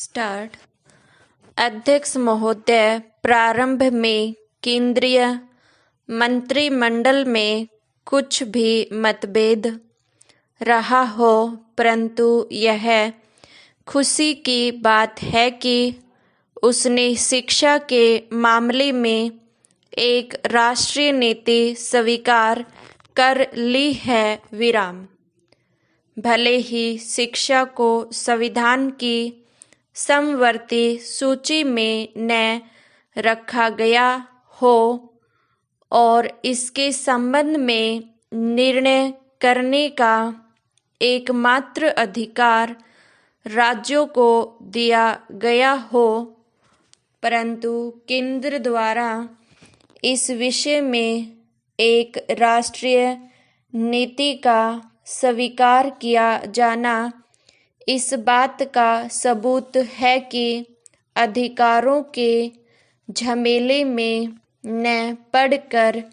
Start. अध्यक्ष महोदय, प्रारंभ में केंद्रीय मंत्रिमंडल में कुछ भी मतभेद रहा हो, परंतु यह खुशी की बात है कि उसने शिक्षा के मामले में एक राष्ट्रीय नीति स्वीकार कर ली है। विराम। भले ही शिक्षा को संविधान की समवर्ती सूची में न रखा गया हो और इसके संबंध में निर्णय करने का एकमात्र अधिकार राज्यों को दिया गया हो, परंतु केंद्र द्वारा इस विषय में एक राष्ट्रीय नीति का स्वीकार किया जाना इस बात का सबूत है कि अधिकारों के झमेले में न पड़कर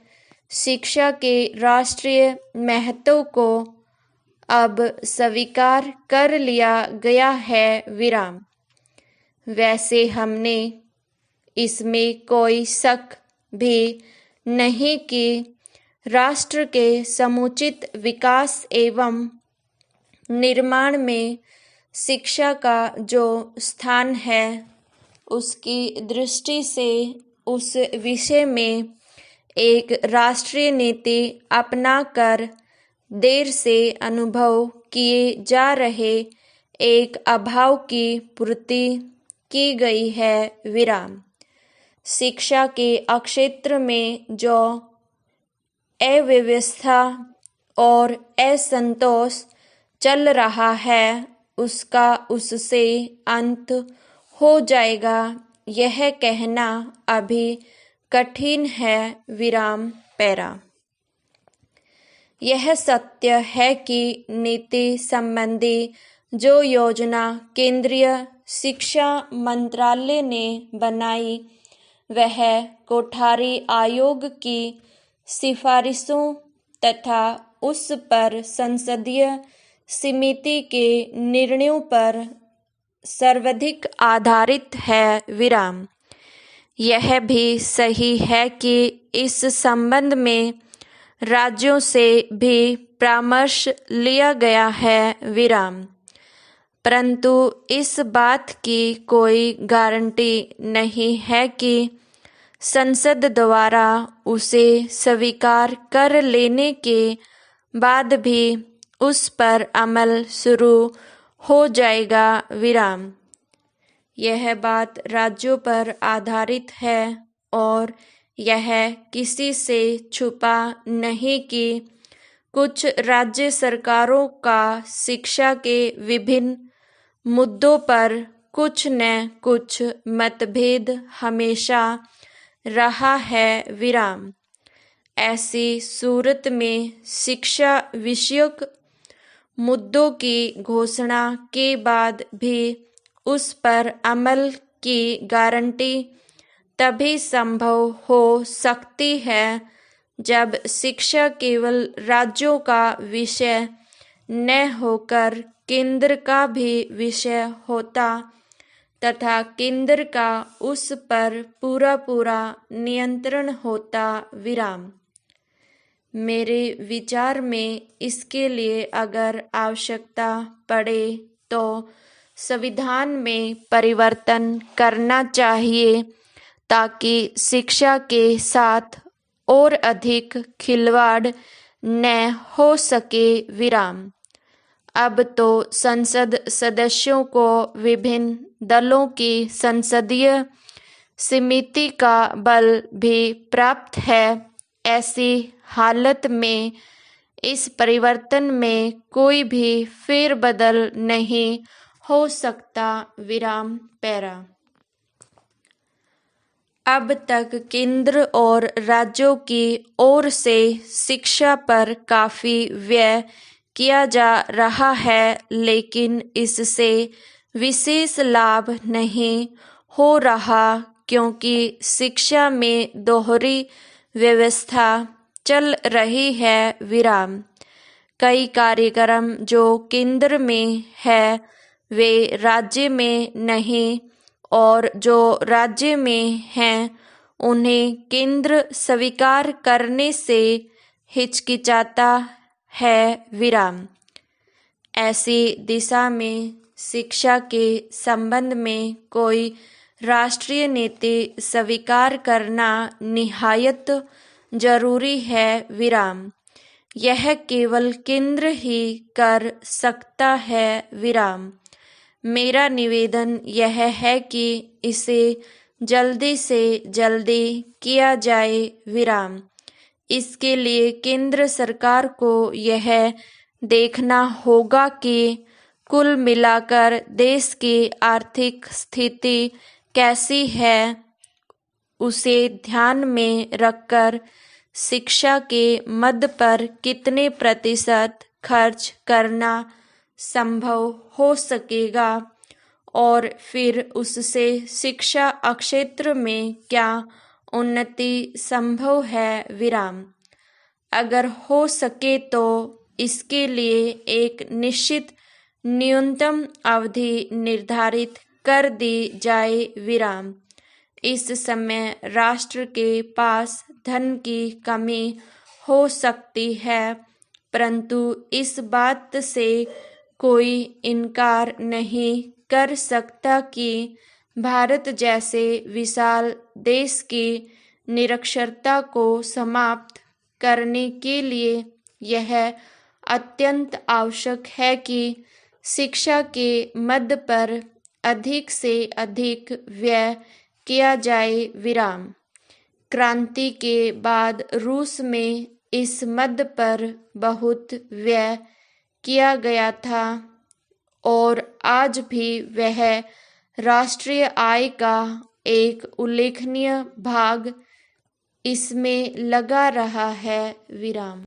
शिक्षा के राष्ट्रीय महत्व को अब स्वीकार कर लिया गया है। विराम। वैसे हमने इसमें कोई शक भी नहीं कि राष्ट्र के समुचित विकास एवं निर्माण में शिक्षा का जो स्थान है, उसकी दृष्टि से उस विषय में एक राष्ट्रीय नीति अपनाकर देर से अनुभव किए जा रहे एक अभाव की पूर्ति की गई है। विराम। शिक्षा के क्षेत्र में जो अव्यवस्था और असंतोष चल रहा है, उसका उससे अंत हो जाएगा, यह कहना अभी कठिन है। विराम। पैरा। यह सत्य है कि नीति संबंधी जो योजना केंद्रीय शिक्षा मंत्रालय ने बनाई, वह कोठारी आयोग की सिफारिशों तथा उस पर संसदीय समिति के निर्णयों पर सर्वाधिक आधारित है। विराम। यह भी सही है कि इस संबंध में राज्यों से भी परामर्श लिया गया है। विराम। परंतु इस बात की कोई गारंटी नहीं है कि संसद द्वारा उसे स्वीकार कर लेने के बाद भी उस पर अमल शुरू हो जाएगा। विराम। यह बात राज्यों पर आधारित है और यह किसी से छुपा नहीं कि कुछ राज्य सरकारों का शिक्षा के विभिन्न मुद्दों पर कुछ न कुछ मतभेद हमेशा रहा है। विराम। ऐसी सूरत में शिक्षा विषयक मुद्दों की घोषणा के बाद भी उस पर अमल की गारंटी तभी संभव हो सकती है जब शिक्षा केवल राज्यों का विषय न होकर केंद्र का भी विषय होता तथा केंद्र का उस पर पूरा नियंत्रण होता। विराम। मेरे विचार में इसके लिए अगर आवश्यकता पड़े तो संविधान में परिवर्तन करना चाहिए ताकि शिक्षा के साथ और अधिक खिलवाड़ न हो सके। विराम। अब तो संसद सदस्यों को विभिन्न दलों की संसदीय समिति का बल भी प्राप्त है। ऐसी हालत में इस परिवर्तन में कोई भी फेरबदल नहीं हो सकता। विराम। पैरा। अब तक केंद्र और राज्यों की ओर से शिक्षा पर काफी व्यय किया जा रहा है, लेकिन इससे विशेष लाभ नहीं हो रहा क्योंकि शिक्षा में दोहरी व्यवस्था चल रही है। विराम। कई कार्यक्रम जो केंद्र में है वे राज्य में नहीं और जो राज्य में हैं उन्हें केंद्र स्वीकार करने से हिचकिचाता है। विराम। ऐसी दिशा में शिक्षा के संबंध में कोई राष्ट्रीय नीति स्वीकार करना निहायत जरूरी है। विराम। यह केवल केंद्र ही कर सकता है। विराम। मेरा निवेदन यह है कि इसे जल्दी से जल्दी किया जाए। विराम। इसके लिए केंद्र सरकार को यह देखना होगा कि कुल मिलाकर देश की आर्थिक स्थिति कैसी है, उसे ध्यान में रखकर शिक्षा के मद पर कितने प्रतिशत खर्च करना संभव हो सकेगा और फिर उससे शिक्षा क्षेत्र में क्या उन्नति संभव है। विराम। अगर हो सके तो इसके लिए एक निश्चित न्यूनतम अवधि निर्धारित कर दी जाए। विराम। इस समय राष्ट्र के पास धन की कमी हो सकती है, परंतु इस बात से कोई इनकार नहीं कर सकता कि भारत जैसे विशाल देश की निरक्षरता को समाप्त करने के लिए यह अत्यंत आवश्यक है कि शिक्षा के मद पर अधिक से अधिक व्यय किया जाए। विराम। क्रांति के बाद रूस में इस मद पर बहुत व्यय किया गया था और आज भी वह राष्ट्रीय आय का एक उल्लेखनीय भाग इसमें लगा रहा है। विराम।